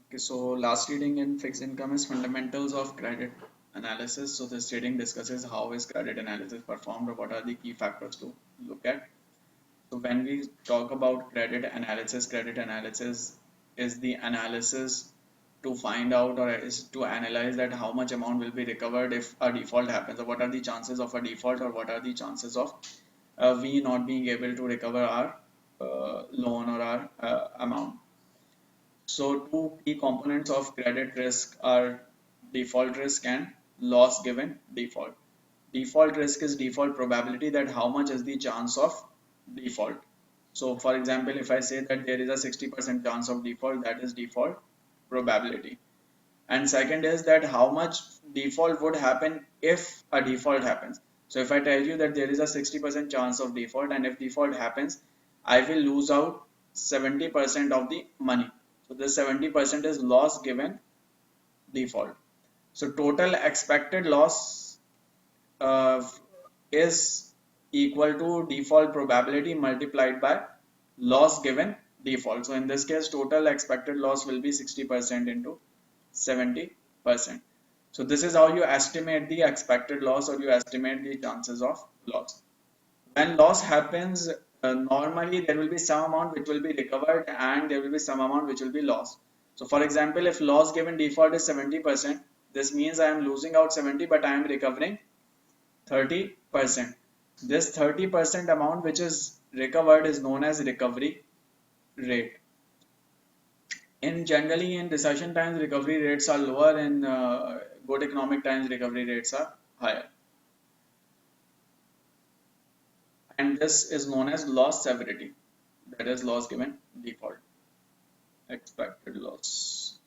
Okay, so last reading in fixed income is fundamentals of credit analysis. So this reading discusses how is credit analysis performed or what are the key factors to look at. So when we talk about credit analysis is the analysis to find out or is to analyze that how much amount will be recovered if a default happens, or what are the chances of a default, or what are the chances of we not being able to recover our loan or our amount. So two key components of credit risk are default risk and loss given default. Default risk is default probability, that how much is the chance of default. So for example, if I say that there is a 60% chance of default, that is default probability. And second is that how much default would happen if a default happens. So if I tell you that there is a 60% chance of default, and if default happens, I will lose out 70% of the money. So this 70% is loss given default. So total expected loss uh, is equal to default probability multiplied by loss given default. So in this case, total expected loss will be 60% into 70%. So this is how you estimate the expected loss, or you estimate the chances of loss. When loss happens, normally there will be some amount which will be recovered and there will be some amount which will be lost. So for example, if loss given default is 70%, this means I am losing out 70 but I am recovering 30%. This 30% amount which is recovered is known as recovery rate. In generally in recession times, recovery rates are lower. In good economic times, recovery rates are higher. And this is known as loss severity, that is loss given default, expected loss.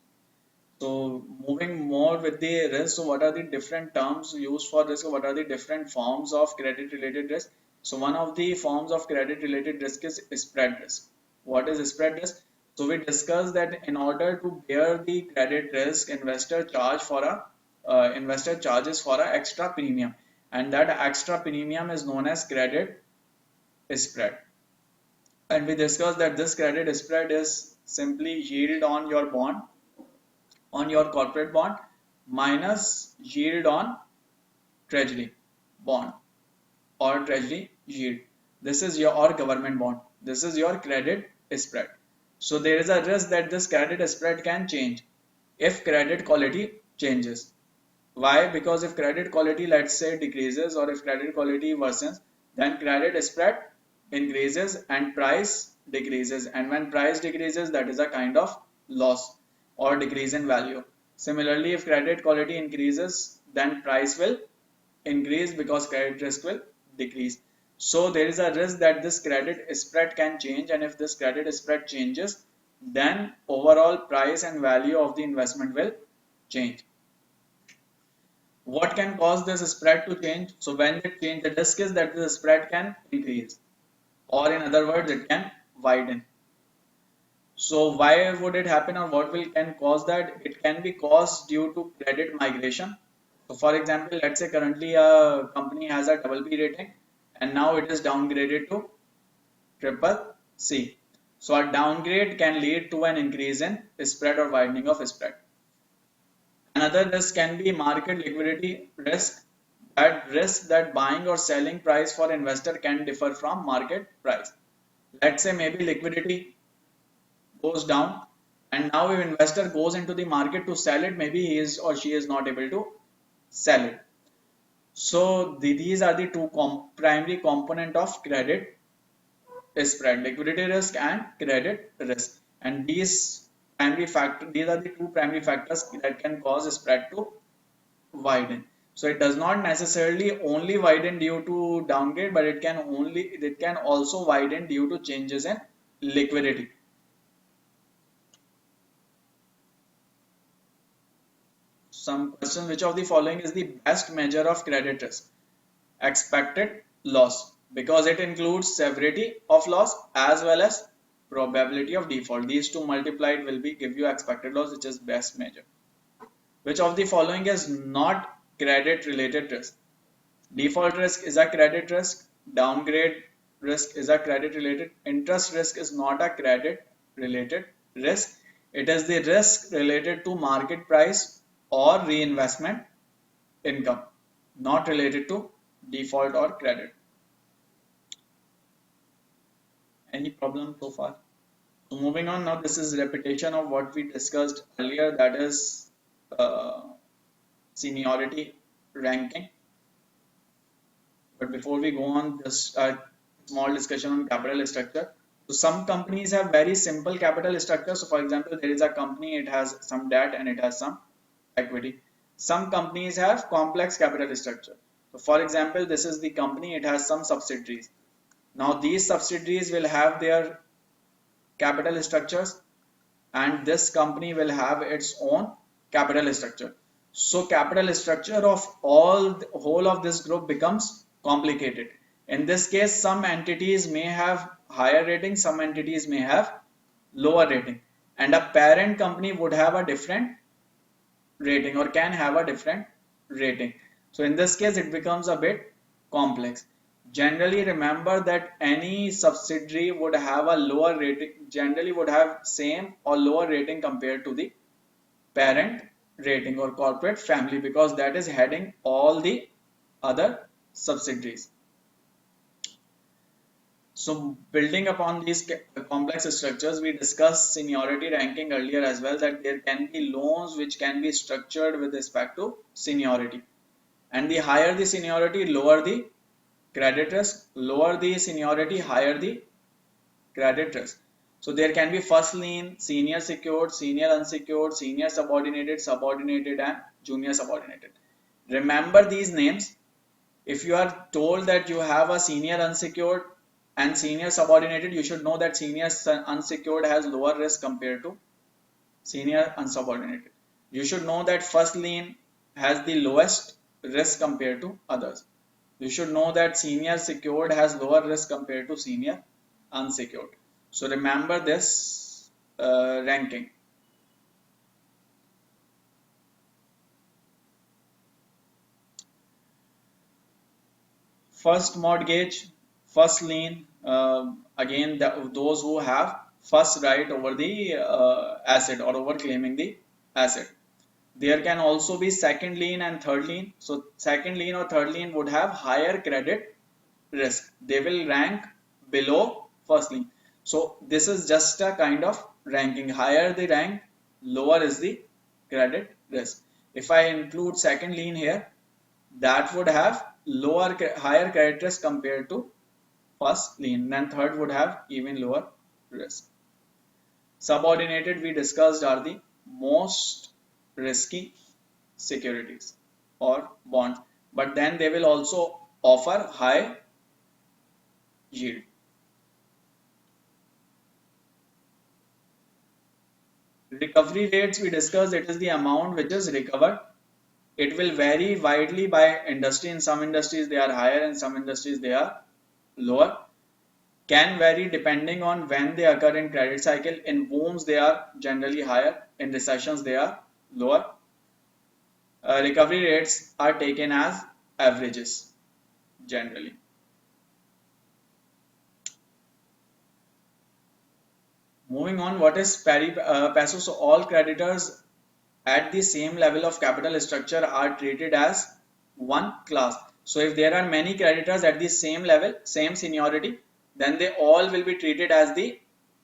So moving more with the risk, so what are the different terms used for risk? What are the different forms of credit related risk? So one of the forms of credit related risk is spread risk. What is spread risk? So we discussed that in order to bear the credit risk, investor charges for a extra premium, and that extra premium is known as credit spread. And we discussed that this credit spread is simply yield on your bond, on your corporate bond, minus yield on treasury bond or treasury yield. This is your, or government bond. This is your credit spread. So there is a risk that this credit spread can change if credit quality changes. Why? Because if credit quality, let's say, decreases, or if credit quality worsens, then credit spread increases and price decreases. And when price decreases, that is a kind of loss or decrease in value. Similarly, if credit quality increases, then price will increase because credit risk will decrease. So there is a risk that this credit spread can change, and if this credit spread changes, then overall price and value of the investment will change. What can cause this spread to change? So when it changes, the risk is that the spread can increase, or in other words, it can widen. So why would it happen, or what will can cause that? It can be caused due to credit migration. So for example, let's say currently a company has a double B rating and now it is downgraded to triple C. So a downgrade can lead to an increase in spread or widening of spread. Another risk can be market liquidity risk. That risk that buying or selling price for investor can differ from market price. Let's say maybe liquidity goes down, and now if investor goes into the market to sell it, maybe he is or she is not able to sell it. So these are the two primary component of credit spread: liquidity risk and credit risk. And these are the two primary factors that can cause spread to widen. So it does not necessarily only widen due to downgrade, but it can also widen due to changes in liquidity. Some question: which of the following is the best measure of credit risk? Expected loss, because it includes severity of loss as well as probability of default. These two multiplied will be give you expected loss, which is best measure. Which of the following is not credit related risk? Default risk is a credit risk. Downgrade risk is a credit related. Interest risk is not a credit related risk. It is the risk related to market price or reinvestment income, not related to default or credit. Any problem so far? So moving on now, this is repetition of what we discussed earlier, that is uh, seniority ranking. But before we go on, just a small discussion on capital structure. So some companies have very simple capital structure. So for example, there is a company, it has some debt and it has some equity. Some companies have complex capital structure. So for example, this is the company, it has some subsidiaries. Now these subsidiaries will have their capital structures, and this company will have its own capital structure. So capital structure of all the whole of this group becomes complicated. In this case, some entities may have higher rating, some entities may have lower rating, and a parent company would have a different rating or can have a different rating. So in this case, it becomes a bit complex. Generally, remember that any subsidiary would have a lower rating, generally would have same or lower rating compared to the parent rating or corporate family, because that is heading all the other subsidiaries. So building upon these complex structures, we discussed seniority ranking earlier as well, that there can be loans which can be structured with respect to seniority. And the higher the seniority, lower the credit risk, lower the seniority, higher the credit risk. So there can be first lien, senior secured, senior unsecured, senior subordinated, subordinated and junior subordinated. Remember these names. If you are told that you have a senior unsecured and senior subordinated, you should know that senior unsecured has lower risk compared to senior unsubordinated. You should know that first lien has the lowest risk compared to others. You should know that senior secured has lower risk compared to senior unsecured. So remember this ranking. First mortgage, first lien, again those who have first right over the asset or over claiming the asset. There can also be second lien and third lien. So second lien or third lien would have higher credit risk. They will rank below first lien. So this is just a kind of ranking. Higher the rank, lower is the credit risk. If I include second lien here, that would have higher credit risk compared to first lien. Then third would have even lower risk. Subordinated, we discussed, are the most risky securities or bonds, but then they will also offer high yield. Recovery rates, we discussed, it is the amount which is recovered. It will vary widely by industry. In some industries they are higher, in some industries they are lower. Can vary depending on when they occur in credit cycle. In booms they are generally higher, in recessions they are lower. Recovery rates are taken as averages generally. Moving on, what is pari passu? So all creditors at the same level of capital structure are treated as one class. So if there are many creditors at the same level, same seniority, then they all will be treated as the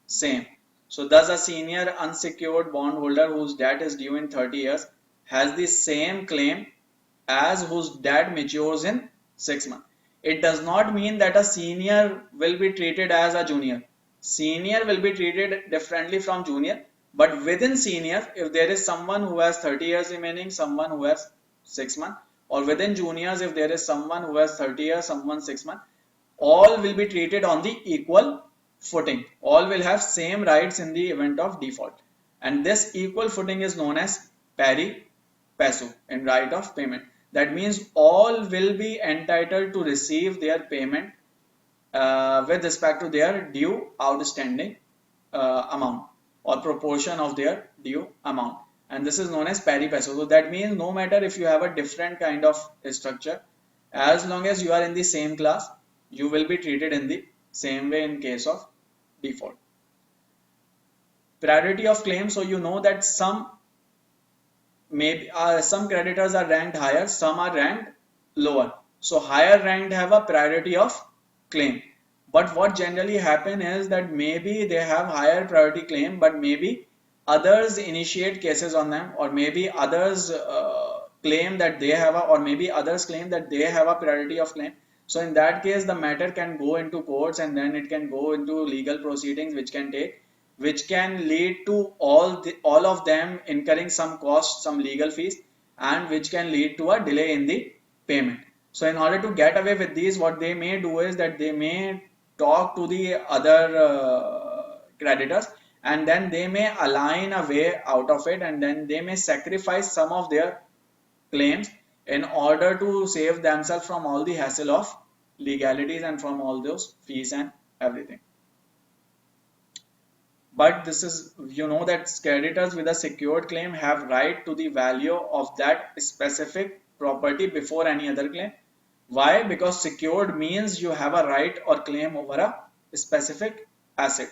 same. So thus a senior unsecured bondholder whose debt is due in 30 years has the same claim as whose debt matures in 6 months. It does not mean that a senior will be treated as a junior. Senior will be treated differently from junior, but within senior, if there is someone who has 30 years remaining, someone who has 6 months, or within juniors, if there is someone who has 30 years, someone 6 months, all will be treated on the equal footing. All will have same rights in the event of default. And this equal footing is known as pari passu in right of payment. That means all will be entitled to receive their payment with respect to their due outstanding amount or proportion of their due amount. And this is known as pari passu. So that means no matter if you have a different kind of structure, as long as you are in the same class, you will be treated in the same way in case of default. Priority of claim, so you know that some creditors are ranked higher, some are ranked lower. So higher ranked have a priority of claim. But what generally happen is that maybe they have higher priority claim, but maybe others initiate cases on them, or maybe others claim that they have a, or maybe others claim that they have a priority of claim. So in that case, the matter can go into courts, and then it can go into legal proceedings, which can lead to all of them incurring some costs, some legal fees, and which can lead to a delay in the payment. So in order to get away with these, what they may do is that they may talk to the other creditors, and then they may align a way out of it, and then they may sacrifice some of their claims in order to save themselves from all the hassle of legalities and from all those fees and everything. But this is, you know, that creditors with a secured claim have right to the value of that specific property before any other claim. Why? Because secured means you have a right or claim over a specific asset.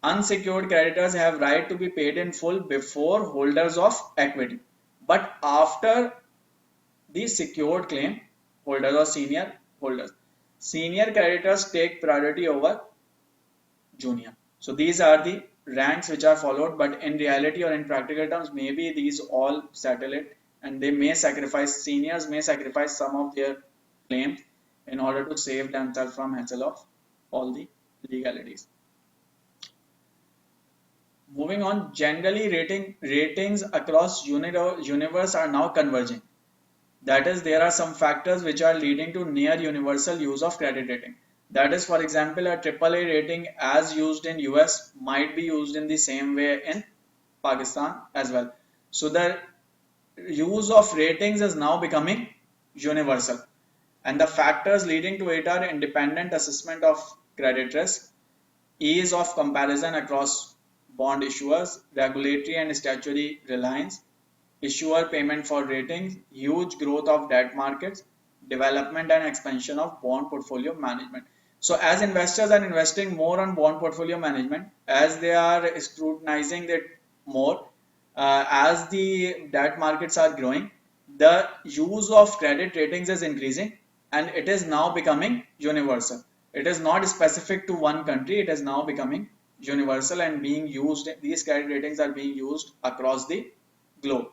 Unsecured creditors have right to be paid in full before holders of equity. But after the secured claim holders or senior holders, senior creditors take priority over junior. So these are the ranks which are followed, but in reality or in practical terms, maybe these all settle it, and they may sacrifice, seniors may sacrifice some of their claims in order to save themselves from hassle of all the legalities. Moving on, generally ratings across universe are now converging. That is, there are some factors which are leading to near universal use of credit rating. That is, for example, a AAA rating as used in US might be used in the same way in Pakistan as well. So the use of ratings is now becoming universal, and the factors leading to it are independent assessment of credit risk, ease of comparison across bond issuers, regulatory and statutory reliance, issuer payment for ratings, huge growth of debt markets, development and expansion of bond portfolio management. So as investors are investing more on bond portfolio management, as they are scrutinizing it more, as the debt markets are growing, the use of credit ratings is increasing, and it is now becoming universal. It is not specific to one country, it is now becoming universal and being used. These credit ratings are being used across the globe.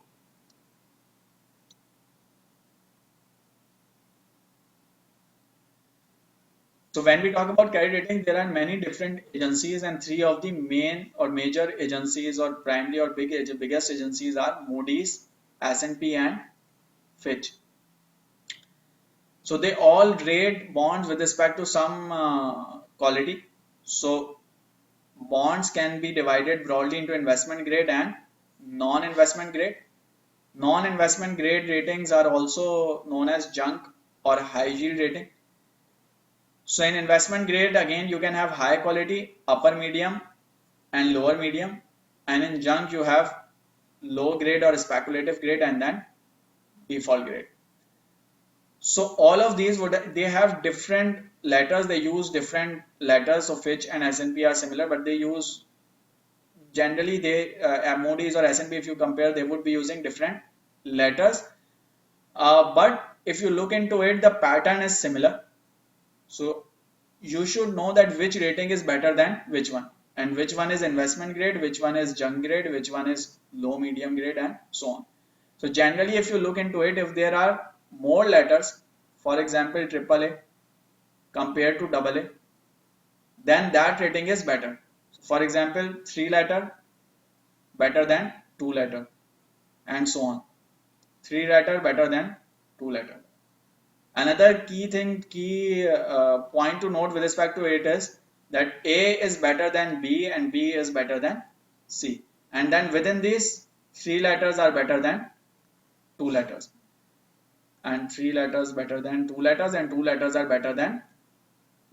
So when we talk about credit rating, there are many different agencies, and three of the main or major agencies or primary or biggest agencies are Moody's, S&P and Fitch. So they all rate bonds with respect to some quality. So bonds can be divided broadly into investment grade and non-investment grade. Non-investment grade ratings are also known as junk or high yield rating. So in investment grade, again, you can have high quality, upper medium and lower medium. And in junk, you have low grade or speculative grade and then default grade. So all of these they have different letters. They use different letters. So Fitch and S&P are similar, but they use generally Moody's or S&P, if you compare, they would be using different letters. But if you look into it, the pattern is similar. So you should know that which rating is better than which one, and which one is investment grade, which one is junk grade, which one is low medium grade, and so on. So generally, if you look into it, if there are more letters, for example AAA compared to AA, then that rating is better. For example, 3 letter better than 2 letter, and so on. 3 letter better than 2 letter. Another key point to note with respect to it is that A is better than B and B is better than C. And then within these, 3 letters are better than 2 letters. And 3 letters better than 2 letters, and 2 letters are better than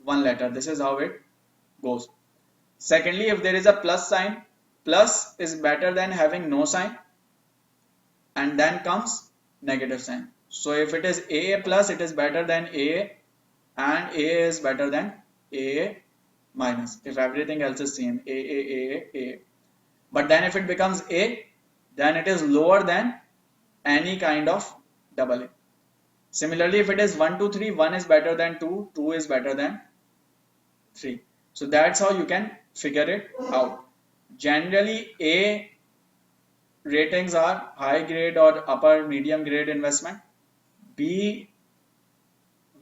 1 letter. This is how it goes. Secondly, if there is a plus sign, plus is better than having no sign, and then comes negative sign. So if it is AA plus, it is better than AA, and AA is better than AA minus. If everything else is same, AA, AA, AA. But then if it becomes A, then it is lower than any kind of double A. Similarly, if it is 1, 2, 3, 1 is better than 2, 2 is better than 3. So that's how you can figure it out. Generally, A ratings are high grade or upper medium grade investment. B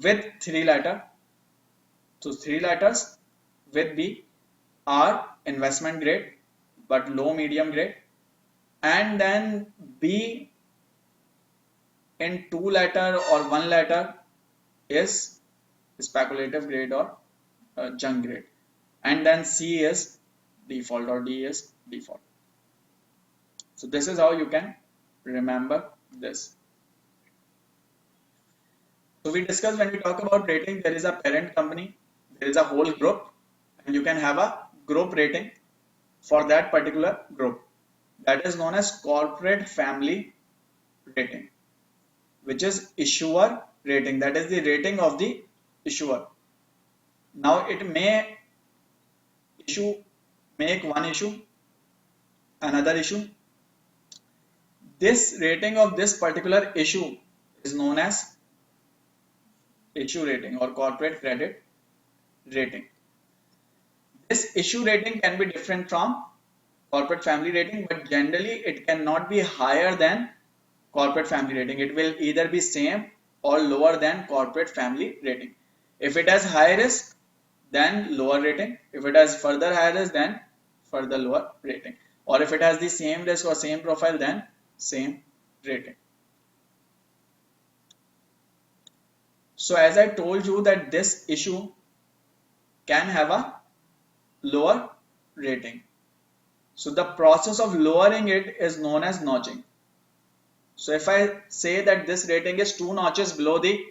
with 3 letter. So 3 letters with B are investment grade but low medium grade. And then B in 2 letter or 1 letter is speculative grade or junk grade. And then C is default or D is default. So this is how you can remember this. So we discussed when we talk about rating, there is a parent company, there is a whole group, and you can have a group rating for that particular group. That is known as corporate family rating, which is issuer rating. That is the rating of the issuer. Now it may make one issue, another issue. This rating of this particular issue is known as issue rating or corporate credit rating. This issue rating can be different from corporate family rating, but generally it cannot be higher than corporate family rating. It will either be same or lower than corporate family rating. If it has high risk, then lower rating. If it has further high risk, then further lower rating. Or if it has the same risk or same profile, then same rating. So as I told you that this issue can have a lower rating. So the process of lowering it is known as notching. So if I say that this rating is 2 notches below the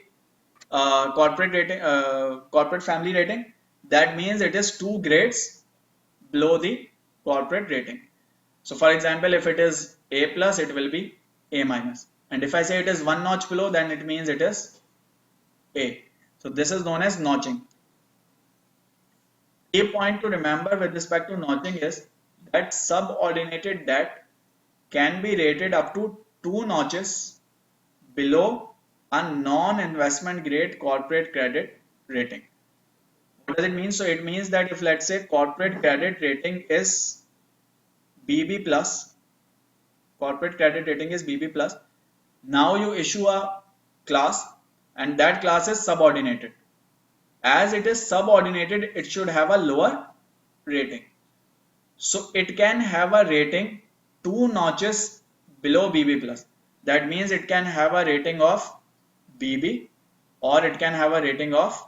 corporate family rating, that means it is 2 grades below the corporate rating. So for example, if it is A plus, it will be A minus. And if I say it is 1 notch below, then it means it is A. So this is known as notching. A point to remember with respect to notching is that subordinated debt can be rated up to 2 notches below a non-investment grade corporate credit rating. What does it mean? So it means that if let's say corporate credit rating is BB plus, corporate credit rating is BB plus, now you issue a class and that class is subordinated. As it is subordinated, it should have a lower rating. So it can have a rating 2 notches below BB plus. That means it can have a rating of BB or it can have a rating of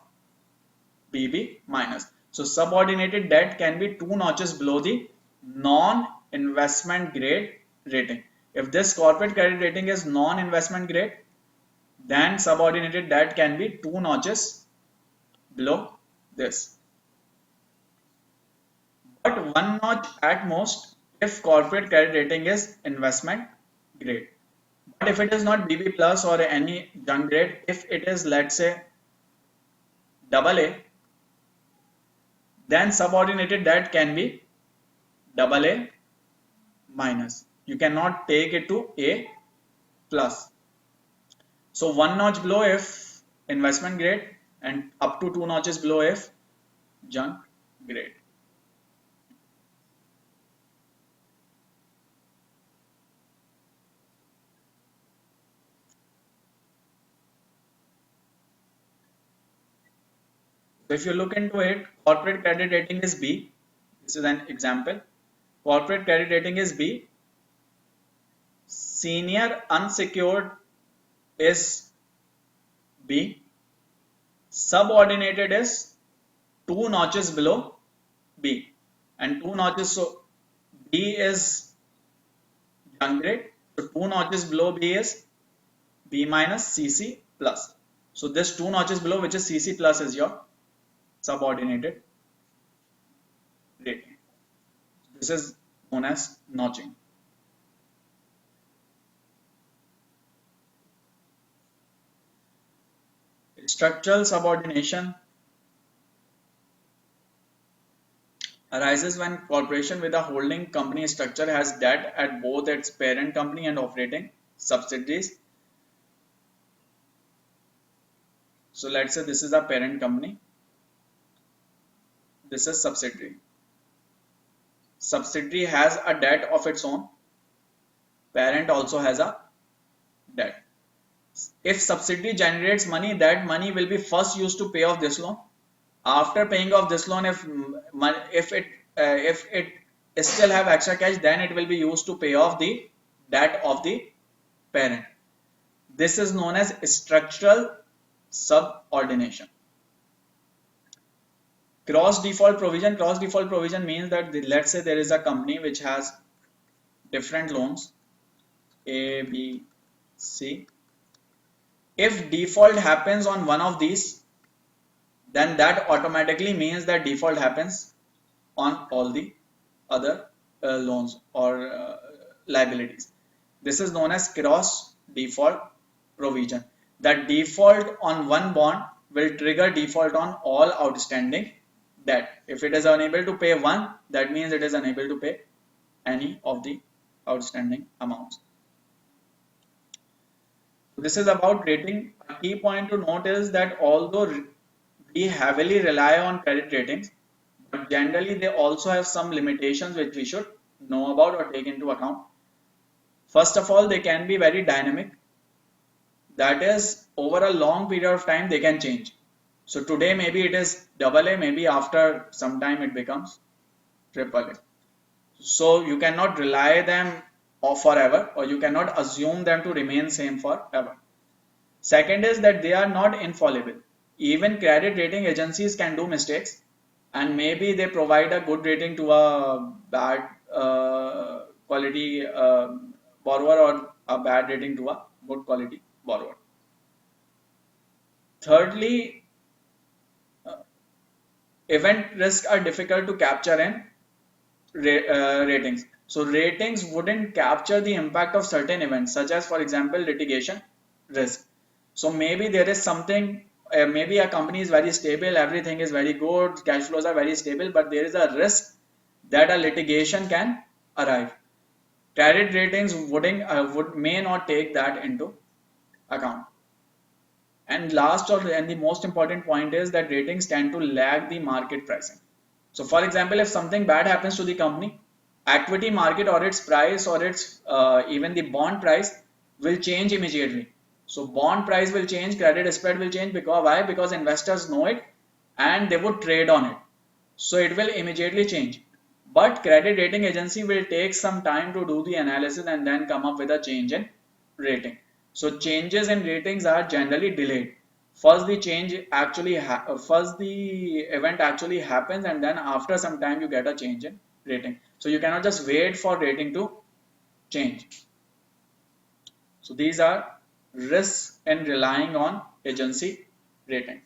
BB minus. So subordinated debt can be 2 notches below the non-investment grade rating. If this corporate credit rating is non-investment grade, then subordinated debt can be 2 notches below this. But 1 notch at most if corporate credit rating is investment grade. But if it is not BB plus or any junk grade, if it is let's say double A, then subordinated debt can be double A minus. You cannot take it to A plus. So 1 notch below if investment grade and up to 2 notches below if junk grade. So if you look into it, corporate credit rating is B. This is an example. Corporate credit rating is B. Senior unsecured is B. Subordinated is 2 notches below B. And 2 notches, so B is junk grade. So 2 notches below B is B minus CC plus. So this 2 notches below, which is CC plus, is your subordinated rating. This is known as notching. Structural subordination arises when corporation with a holding company structure has debt at both its parent company and operating subsidiaries. So let's say this is a parent company, this is subsidiary. Subsidiary has a debt of its own, parent also has a debt. If subsidiary generates money, that money will be first used to pay off this loan. After paying off this loan, if it still have extra cash, then it will be used to pay off the debt of the parent. This is known as structural subordination. Cross default provision. Cross default provision means that let's say there is a company which has different loans A, B, C. If default happens on one of these, then that automatically means that default happens on all the other loans or liabilities. This is known as cross default provision. That default on one bond will trigger default on all outstanding debt. If it is unable to pay one, that means it is unable to pay any of the outstanding amounts. This is about rating. A key point to note is that although we heavily rely on credit ratings, but generally they also have some limitations which we should know about or take into account. First of all, they can be very dynamic. That is, over a long period of time, they can change. So today maybe it is AA, maybe after some time it becomes AAA. So you cannot rely them forever, or you cannot assume them to remain same forever. Second is that they are not infallible. Even credit rating agencies can do mistakes, and maybe they provide a good rating to a bad quality borrower, or a bad rating to a good quality borrower. Thirdly, event risks are difficult to capture in ratings. So ratings wouldn't capture the impact of certain events, such as, for example, litigation risk. So maybe there is something, maybe a company is very stable, everything is very good, cash flows are very stable, but there is a risk that a litigation can arrive. Credit ratings may not take that into account. And the most important point is that ratings tend to lag the market pricing. So for example, if something bad happens to the company, equity market or its price or its even the bond price will change immediately. So bond price will change, credit spread will change. Because why? Because investors know it and they would trade on it. So it will immediately change. But credit rating agency will take some time to do the analysis and then come up with a change in rating. So changes in ratings are generally delayed. First the event actually happens, and then after some time you get a change in rating. So you cannot just wait for rating to change. So these are risks in relying on agency rating.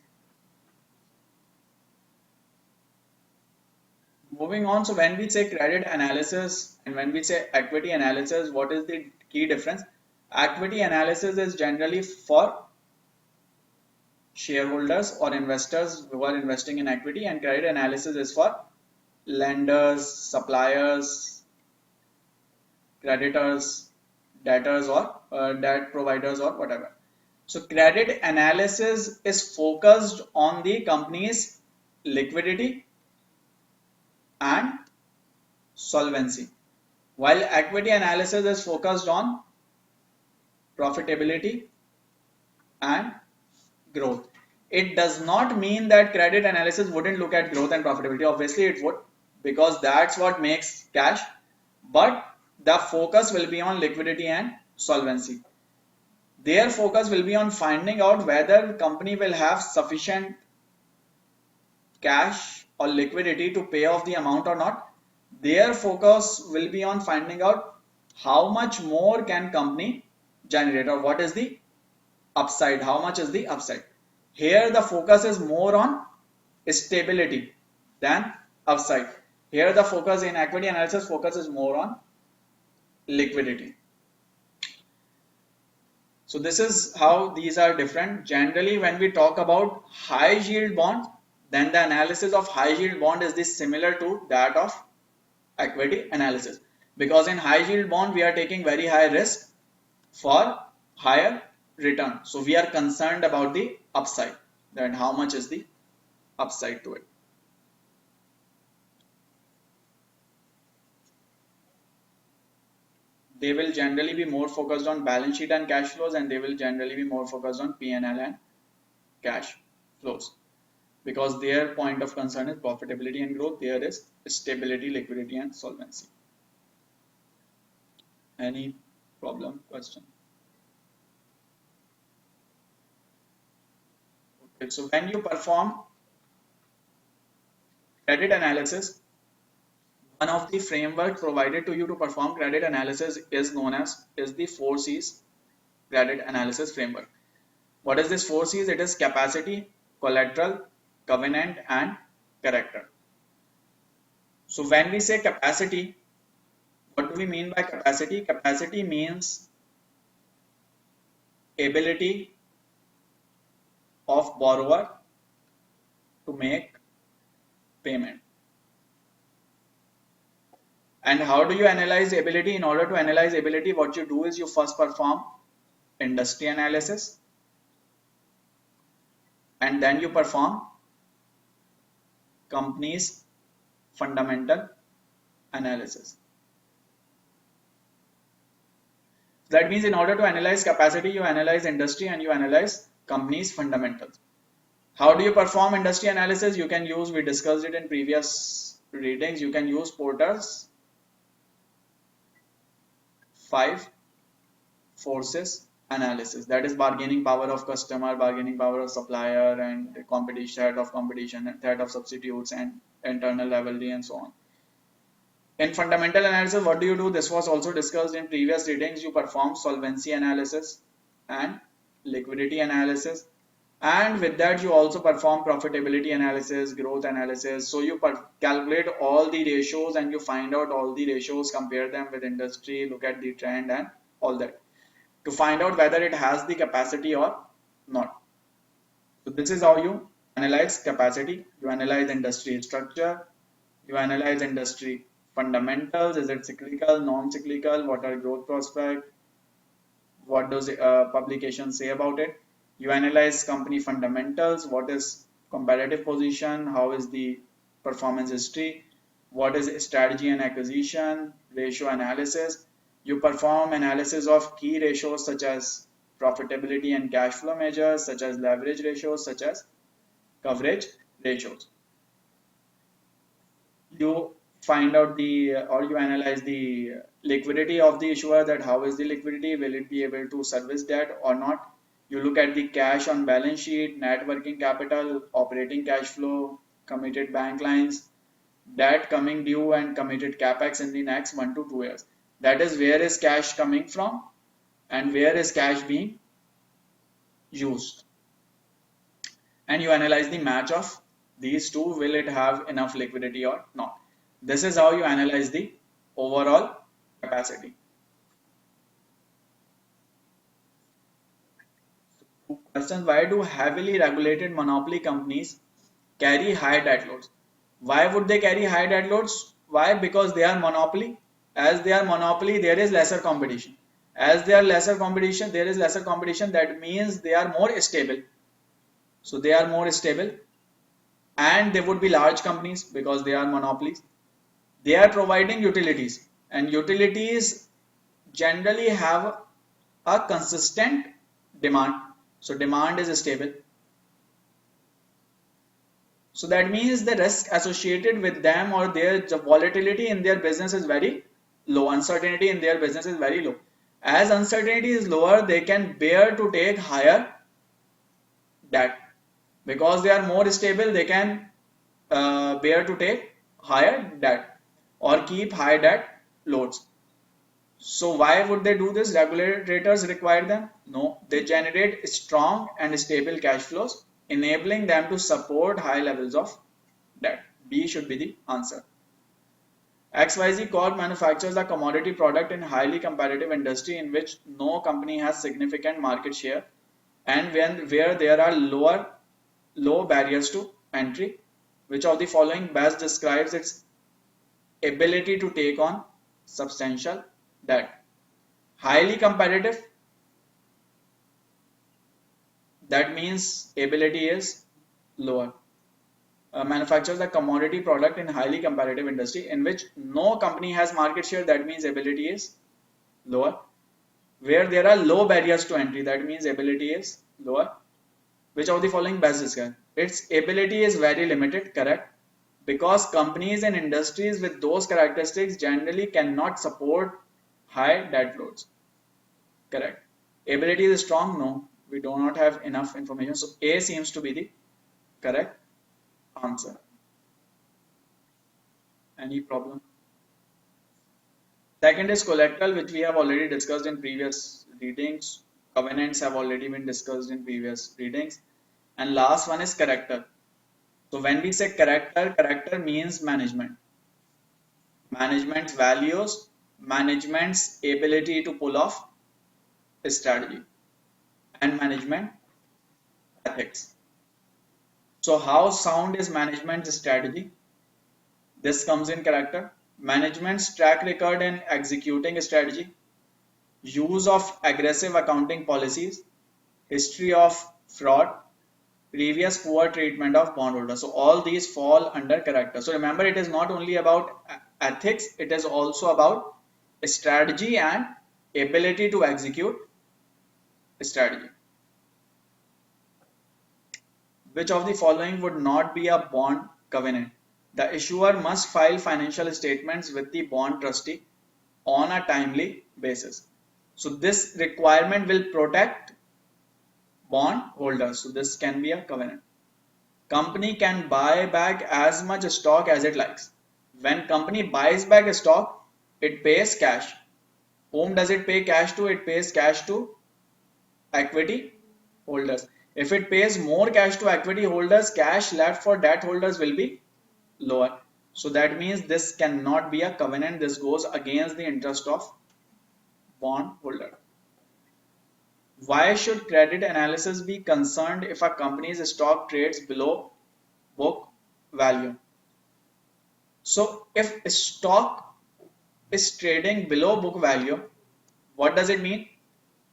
Moving on, so when we say credit analysis and when we say equity analysis, what is the key difference? Equity analysis is generally for shareholders or investors who are investing in equity, and credit analysis is for lenders, suppliers, creditors, debtors, or debt providers, or whatever. So credit analysis is focused on the company's liquidity and solvency, while equity analysis is focused on profitability and growth. It does not mean that credit analysis wouldn't look at growth and profitability. Obviously it would, because that's what makes cash, but the focus will be on liquidity and solvency. Their focus will be on finding out whether company will have sufficient cash or liquidity to pay off the amount or not. Their focus will be on finding out how much more can company generate, or what is the upside, how much is the upside. Here the focus is more on stability than upside. Here the focus in equity analysis focus is more on liquidity. So this is how these are different. Generally when we talk about high yield bonds, then the analysis of high yield bond is this similar to that of equity analysis, because in high yield bond we are taking very high risk for higher return. So we are concerned about the upside, that how much is the upside to it. They will generally be more focused on balance sheet and cash flows, and they will generally be more focused on P&L and cash flows, because their point of concern is profitability and growth. There is stability, liquidity and solvency. Any problem, question? Okay, so when you perform credit analysis, one of the framework provided to you to perform credit analysis is known as the 4 C's credit analysis framework. What is this 4 C's? It is capacity, collateral, covenant and character. So when we say capacity, what do we mean by capacity? Capacity means ability of borrower to make payment. And how do you analyze ability? In order to analyze ability, what you do is you first perform industry analysis, and then you perform company's fundamental analysis. That means in order to analyze capacity, you analyze industry and you analyze company's fundamentals. How do you perform industry analysis? You can use, we discussed it in previous readings, you can use Porter's 5 forces analysis. That is bargaining power of customer, bargaining power of supplier, and competition, threat of competition, threat of substitutes, and internal rivalry, and so on. In fundamental analysis, what do you do? This was also discussed in previous readings. You perform solvency analysis and liquidity analysis, and with that you also perform profitability analysis, growth analysis. So you calculate all the ratios and you find out all the ratios, compare them with industry, look at the trend and all that, to find out whether it has the capacity or not. So this is how you analyze capacity. You analyze industry structure, you analyze industry fundamentals. Is it cyclical, non-cyclical? What are growth prospects? What does publication say about it? You analyze company fundamentals. What is competitive position? How is the performance history? What is strategy and acquisition? Ratio analysis. You perform analysis of key ratios such as profitability and cash flow measures, such as leverage ratios, such as coverage ratios. You find out you analyze the liquidity of the issuer, that how is the liquidity, will it be able to service debt or not. You look at the cash on balance sheet, net working capital, operating cash flow, committed bank lines, debt coming due and committed capex in the next 1 to 2 years. That is, where is cash coming from and where is cash being used. And you analyze the match of these two, will it have enough liquidity or not. This is how you analyze the overall capacity. Question: why do heavily regulated monopoly companies carry high debt loads? Why would they carry high debt loads? Why? Because they are monopoly. As they are monopoly, there is lesser competition. As there are lesser competition, there is lesser competition. That means they are more stable. So they are more stable, and they would be large companies because they are monopolies. They are providing utilities, and utilities generally have a consistent demand. So demand is stable. So that means the risk associated with them or their volatility in their business is very low. Uncertainty in their business is very low. As uncertainty is lower, they can bear to take higher debt. Because they are more stable, they can bear to take higher debt or keep high debt loads. So why would they do this? Regulators require them? No, they generate strong and stable cash flows, enabling them to support high levels of debt. B should be the answer. XYZ Corp manufactures a commodity product in highly competitive industry in which no company has significant market share and where there are low barriers to entry. Which of the following best describes its ability to take on substantial debt? Highly competitive, that means ability is lower. Manufactures a commodity product in highly competitive industry in which no company has market share, that means ability is lower. Where there are low barriers to entry, that means ability is lower. Which of the following best describe? Its ability is very limited, correct? Because companies and industries with those characteristics generally cannot support high debt loads, correct? Ability is strong, no, we do not have enough information, so A seems to be the correct answer. Any problem? Second is collateral, which we have already discussed in previous readings. Covenants have already been discussed in previous readings. And last one is character. So when we say character, character means management. Management's values, management's ability to pull off a strategy, and management ethics. So how sound is management's strategy? This comes in character. Management's track record in executing a strategy, use of aggressive accounting policies, history of fraud, previous poor treatment of bondholders. So all these fall under character. So remember, it is not only about ethics, it is also about strategy and ability to execute strategy. Which of the following would not be a bond covenant? The issuer must file financial statements with the bond trustee on a timely basis. So this requirement will protect bond holders. So this can be a covenant. Company can buy back as much stock as it likes. When company buys back a stock, it pays cash. Whom does it pay cash to? It pays cash to equity holders. If it pays more cash to equity holders, cash left for debt holders will be lower. So that means this cannot be a covenant. This goes against the interest of bond holder. Why should credit analysis be concerned if a company's stock trades below book value? So if stock is trading below book value, what does it mean?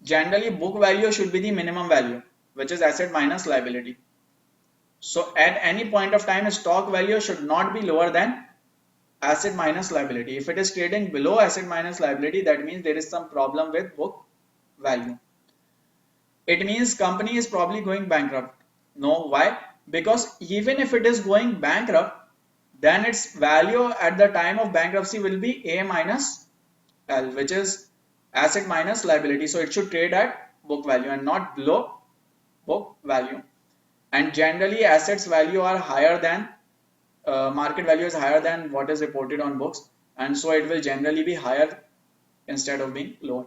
Generally, book value should be the minimum value, which is asset minus liability. So at any point of time, stock value should not be lower than asset minus liability. If it is trading below asset minus liability, that means there is some problem with book value. It means company is probably going bankrupt. No, why? Because even if it is going bankrupt, then its value at the time of bankruptcy will be A minus L, which is asset minus liability. So it should trade at book value and not below book value. And generally assets value are higher than market value is higher than what is reported on books, and so it will generally be higher instead of being lower.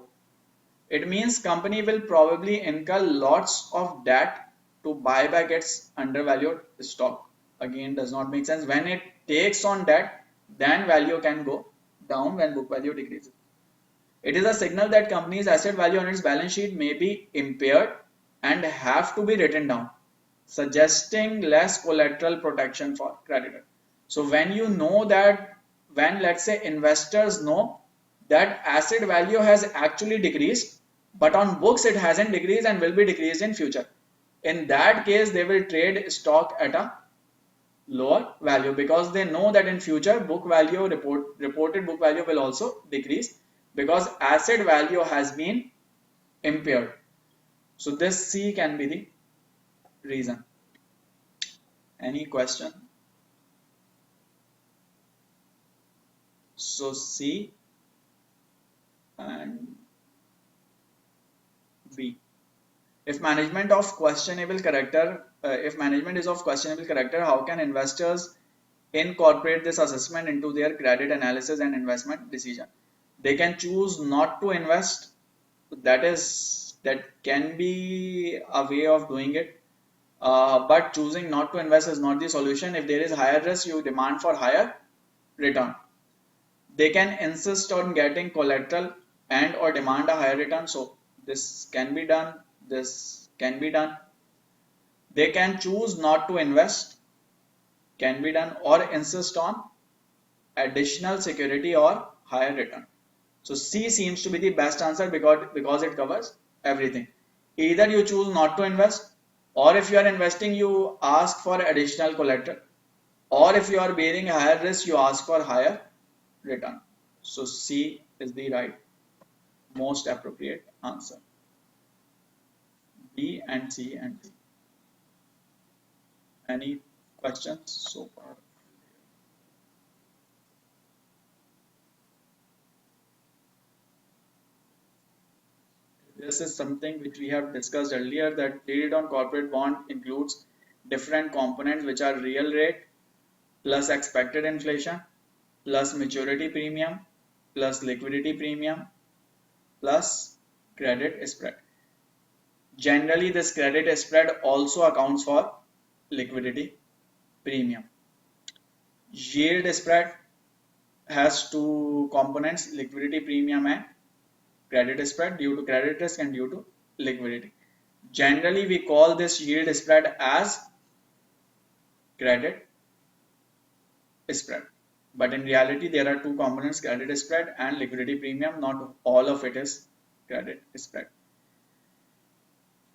It means company will probably incur lots of debt to buy back its undervalued stock. Again, does not make sense. When it takes on debt, then value can go down when book value decreases. It is a signal that company's asset value on its balance sheet may be impaired and have to be written down, suggesting less collateral protection for creditor. So when you know that, when let's say investors know that asset value has actually decreased, but on books it hasn't decreased and will be decreased in future. In that case, they will trade stock at a lower value because they know that in future book value reported book value will also decrease because asset value has been impaired. So this C can be the reason. Any question? So C and B. If management of questionable character, if management is of questionable character, how can investors incorporate this assessment into their credit analysis and investment decision? They can choose not to invest. That can be a way of doing it. But choosing not to invest is not the solution. If there is higher risk, you demand for higher return. They can insist on getting collateral and or demand a higher return. So this can be done. This can be done. They can choose not to invest. can be done, or insist on additional security or higher return. So C seems to be the best answer because it covers everything. Either you choose not to invest, or if you are investing, you ask for additional collateral, or if you are bearing higher risk, you ask for higher return. So C is the right, most appropriate answer. B and C and D. Any questions so far? This is something which we have discussed earlier, that yield on corporate bond includes different components which are real rate plus expected inflation plus maturity premium plus liquidity premium plus credit spread. Generally, this credit spread also accounts for liquidity premium. Yield spread has two components, liquidity premium and credit spread, due to credit risk and due to liquidity. Generally, we call this yield spread as credit spread. But in reality, there are two components, credit spread and liquidity premium. Not all of it is credit spread.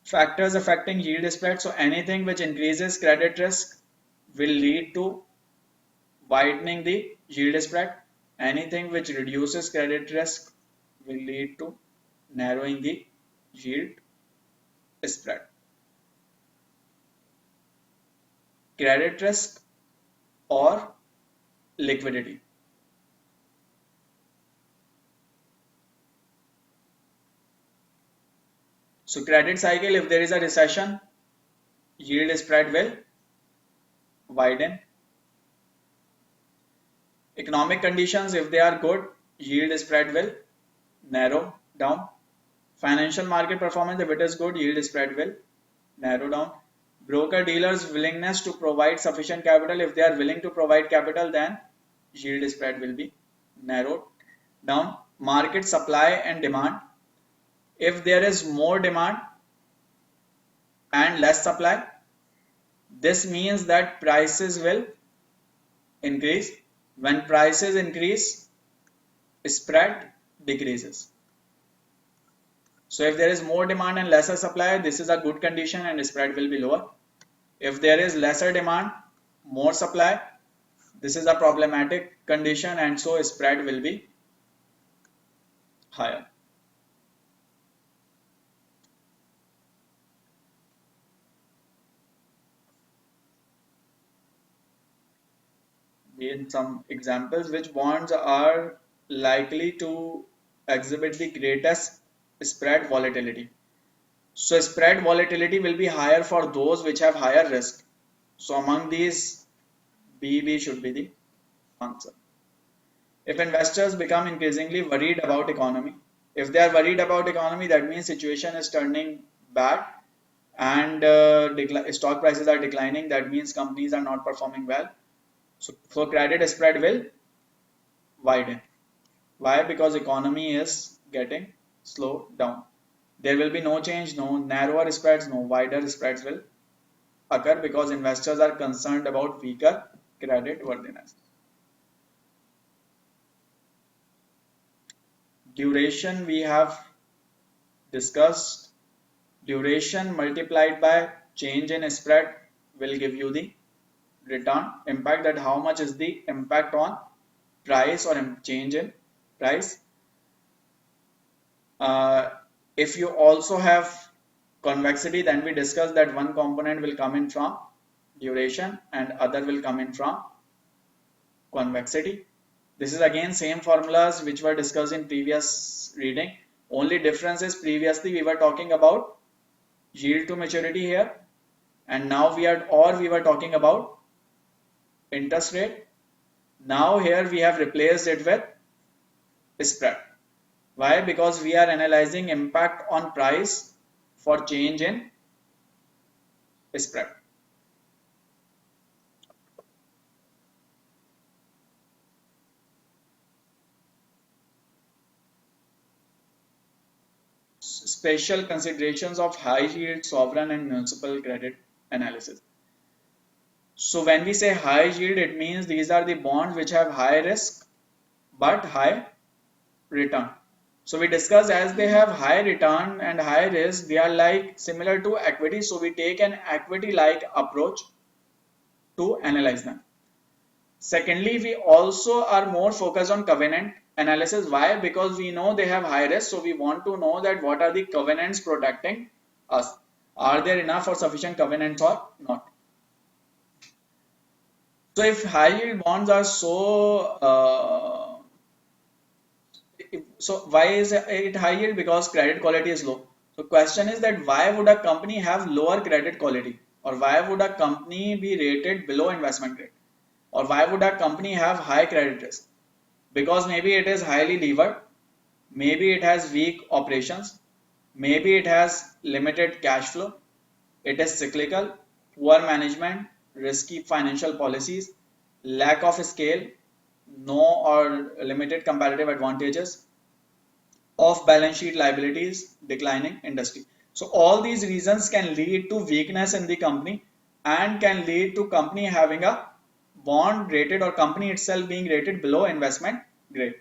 Factors affecting yield spread. So anything which increases credit risk will lead to widening the yield spread. Anything which reduces credit risk will lead to narrowing the yield spread. Credit risk or liquidity. So credit cycle, if there is a recession, yield spread will widen. Economic conditions, if they are good, yield spread will narrow down. Financial market performance, if it is good, yield spread will narrow down. Broker dealers' willingness to provide sufficient capital, if they are willing to provide capital, then yield spread will be narrowed down. Market supply and demand, if there is more demand and less supply, this means that prices will increase. When prices increase, spread decreases. So if there is more demand and lesser supply, this is a good condition and spread will be lower. If there is lesser demand, more supply, this is a problematic condition and so spread will be higher. In some examples, which bonds are likely to exhibit the greatest spread volatility? So spread volatility will be higher for those which have higher risk. So among these, BB should be the answer. If investors become increasingly worried about economy, if they are worried about economy, that means situation is turning bad and stock prices are declining. That means companies are not performing well. So credit spread will widen. Why? Because economy is getting slowed down. There will be no change, no narrower spreads, no wider spreads will occur because investors are concerned about weaker credit worthiness. Duration we have discussed. Duration multiplied by change in spread will give you the return impact, that how much is the impact on price or change in price. If you also have convexity, then we discussed that one component will come in from duration and other will come in from convexity. This is again same formulas which were discussed in previous reading. Only difference is previously we were talking about yield to maturity here, and now we were talking about interest rate. Now here we have replaced it with spread. Why? Because we are analyzing impact on price for change in spread. Special considerations of high yield sovereign and municipal credit analysis. So when we say high yield, it means these are the bonds which have high risk but high return. So we discuss, as they have high return and high risk, they are like similar to equity. So we take an equity like approach to analyze them. Secondly, we also are more focused on covenant analysis. Why? Because we know they have high risk. So we want to know that what are the covenants protecting us. Are there enough or sufficient covenants or not? So if high yield bonds are so why is it high yield? Because credit quality is low. So question is that why would a company have lower credit quality, or why would a company be rated below investment grade, or why would a company have high credit risk? Because maybe it is highly levered, maybe it has weak operations, maybe it has limited cash flow, it is cyclical, poor management, risky financial policies, lack of scale, no or limited competitive advantages, off balance sheet liabilities, declining industry. So all these reasons can lead to weakness in the company and can lead to company having a bond rated or company itself being rated below investment grade.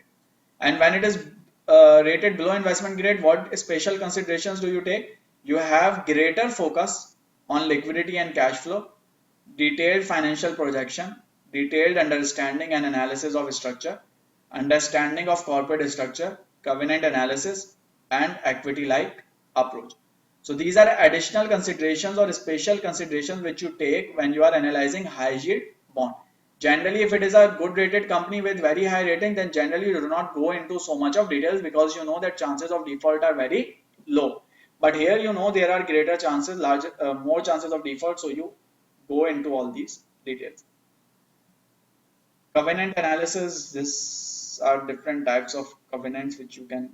And when it is rated below investment grade, what special considerations do you take? You have greater focus on liquidity and cash flow, detailed financial projection, detailed understanding and analysis of structure, understanding of corporate structure, covenant analysis, and equity like approach. So these are additional considerations or special considerations which you take when you are analyzing high yield bond. Generally, if it is a good rated company with very high rating, then generally you do not go into so much of details because you know that chances of default are very low. But here you know there are greater chances, more chances of default, so you go into all these details. Covenant analysis, this are different types of covenants which you can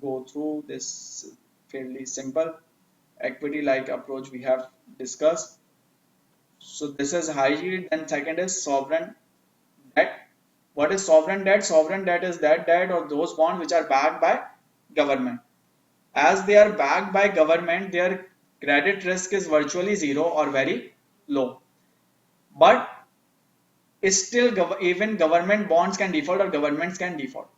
go through. This fairly simple. Equity like approach we have discussed. So this is high yield, and second is sovereign debt. What is sovereign debt? Sovereign debt is that debt or those bonds which are backed by government. As they are backed by government, their credit risk is virtually zero or very low. But still, even government bonds can default or governments can default.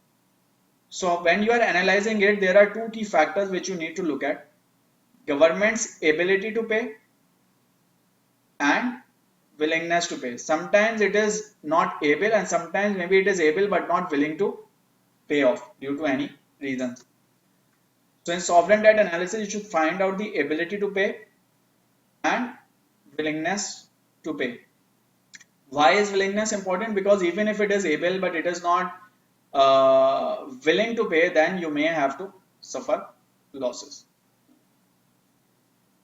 So when you are analyzing it, there are two key factors which you need to look at: government's ability to pay and willingness to pay. Sometimes it is not able, and sometimes maybe it is able but not willing to pay off due to any reasons. So in sovereign debt analysis, you should find out the ability to pay and willingness to pay. Why is willingness important? Because even if it is able but it is not willing to pay, then you may have to suffer losses.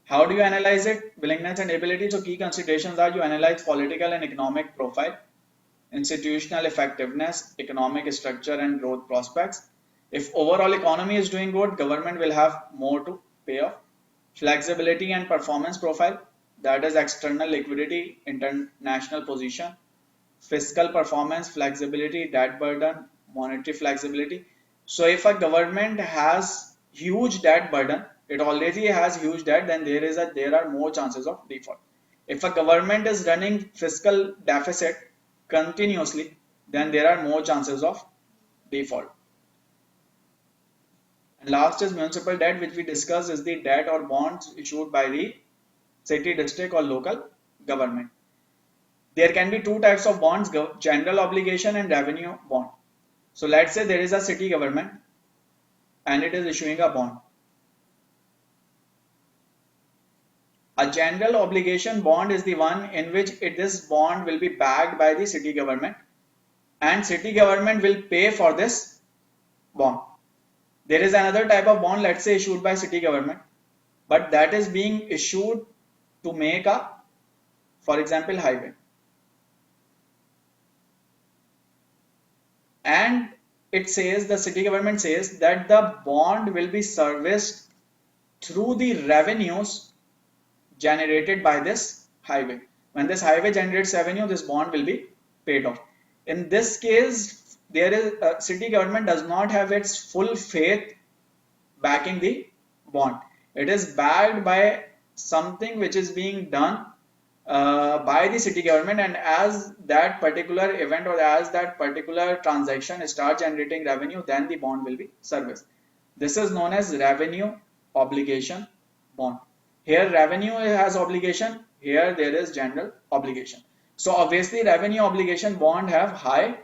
How do you analyze it? Willingness and ability. So key considerations are: you analyze political and economic profile, institutional effectiveness, economic structure and growth prospects. If overall economy is doing good, government will have more to pay off. Flexibility and performance profile, that is external liquidity, international position, fiscal performance, flexibility, debt burden, monetary flexibility. So if a government has huge debt burden, it already has huge debt, then there are more chances of default. If a government is running fiscal deficit continuously, then there are more chances of default. And last is municipal debt, which we discussed is the debt or bonds issued by the city, district or local government. There can be two types of bonds: general obligation and revenue bond. So let's say there is a city government and it is issuing a bond. A general obligation bond is the one in which this bond will be backed by the city government, and city government will pay for this bond. There is another type of bond, let's say issued by city government, but that is being issued to make a, for example, highway. And it says, the city government says that the bond will be serviced through the revenues generated by this highway. When this highway generates revenue, this bond will be paid off. In this case, there is city government does not have its full faith backing the bond. It is backed by something which is being done by the city government, and as that particular event or as that particular transaction start generating revenue, then the bond will be serviced. This is known as revenue obligation bond. Here revenue has obligation, here there is general obligation. So obviously revenue obligation bond have high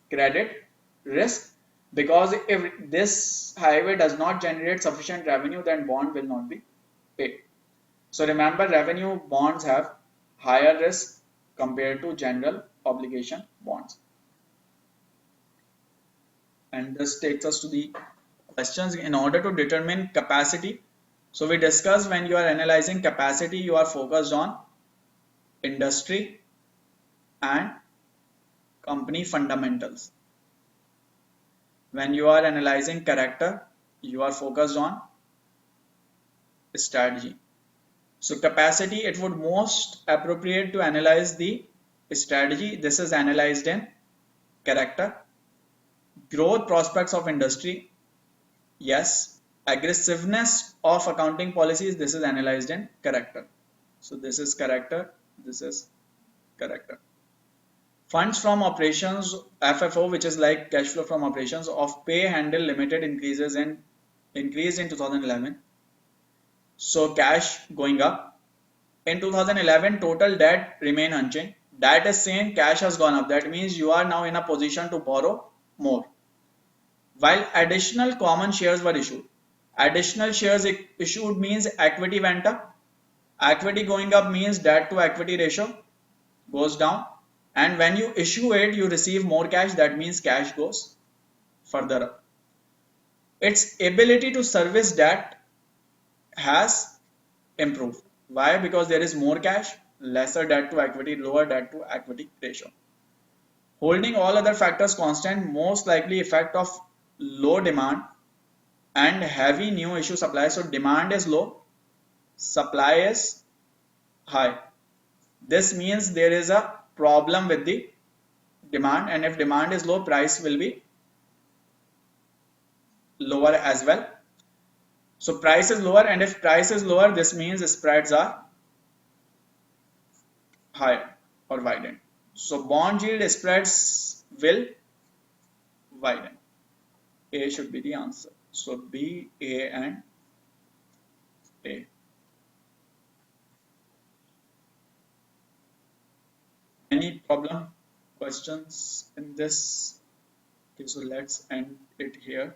credit risk, because if this highway does not generate sufficient revenue, then bond will not be paid. So remember, revenue bonds have higher risk compared to general obligation bonds. And this takes us to the questions in order to determine capacity. So we discussed, when you are analyzing capacity, you are focused on industry and company fundamentals. When you are analyzing character, you are focused on strategy. So capacity, it would most appropriate to analyze the strategy. This is analyzed in character. Growth prospects of industry, yes. Aggressiveness of accounting policies, this is analyzed in character. So this is character, this is character. Funds from operations, FFO, which is like cash flow from operations of Pay Handle Limited, increased in 2011. So cash going up. In 2011, total debt remain unchanged. That is saying cash has gone up. That means you are now in a position to borrow more. While additional common shares were issued. Additional shares issued means equity went up. Equity going up means debt to equity ratio goes down. And when you issue it, you receive more cash. That means cash goes further up. Its ability to service debt has improved. Why? Because there is more cash, lesser debt to equity, lower debt to equity ratio. Holding all other factors constant, most likely effect of low demand and heavy new issue supply. So demand is low, supply is high. This means there is a problem with the demand, and if demand is low, price will be lower as well. So price is lower, and if price is lower, this means spreads are higher or widened. So bond yield spreads will widen. A should be the answer. So B, A and A. Any problem, questions in this? Okay, so let's end it here.